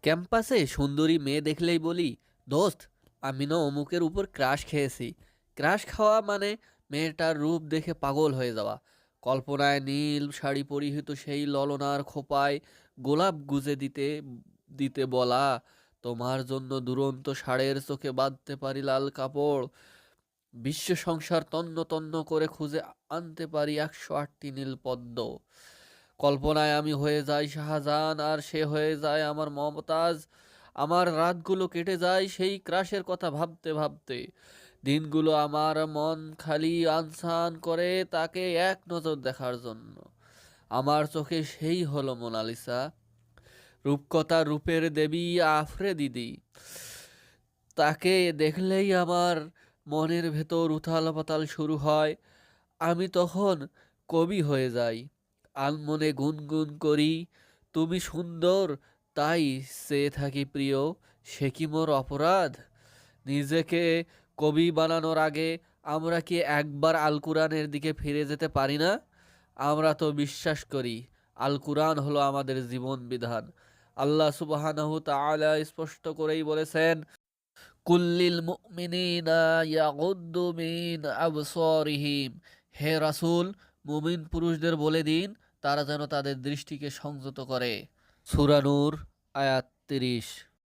ক্যাম্পাসে সুন্দরী মেয়ে দেখলেই বলি, দোস্ত, আমি না অমুকের উপর ক্রাশ খেয়েছি। ক্রাশ খাওয়া মানে মেয়েটার রূপ দেখে পাগল হয়ে যাওয়া। কল্পনায় নীল শাড়ি পরিহিত সেই ললনার খোপায় গোলাপ গুজে দিতে দিতে বলা, তোমার জন্য দুরন্ত ষাঁড়ের চোখে বাঁধতে পারি লাল কাপড়, বিশ্ব সংসার তন্ন তন্ন করে খুঁজে আনতে পারি 108টি নীল পদ্ম। কল্পনায় আমি হয়ে যাই শাহজাহান আর সে হয়ে যায় আমার মমতাজ। আমার রাতগুলো কেটে যায় সেই ক্রাশের কথা ভাবতে ভাবতে। দিনগুলো আমার মন খালি আনসান করে তাকে এক নজর দেখার জন্য। আমার চোখে সেই হলো মোনালিসা, রূপকথা রূপের দেবী আফ্রেদিদি। তাকে দেখলেই আমার মনের ভেতর উথাল পাতাল শুরু হয়। আমি তখন কবি হয়ে যাই, আনমনে গুনগুন করি, তুমি সুন্দর তাই চেয়ে থাকি প্রিয়, সে কি মোর অপরাধ? নিজেকে কবি বানানোর আগে আমরা কি একবার আল কুরআনের দিকে ফিরে যেতে পারি না? আমরা তো বিশ্বাস করি আল কুরআন হলো আমাদের জীবন বিধান। আল্লাহ সুবহানাহু তাআলা স্পষ্ট করেই বলেছেন, কুল্লিল মুমিনিনা ইয়াগুদ্দু মিন আবসারিহিম। হে রাসূল, মুমিন পুরুষদের বলে দিন তারা যেন তাদের দৃষ্টিকে সংযত করে। সূরা নূর আয়াত 30।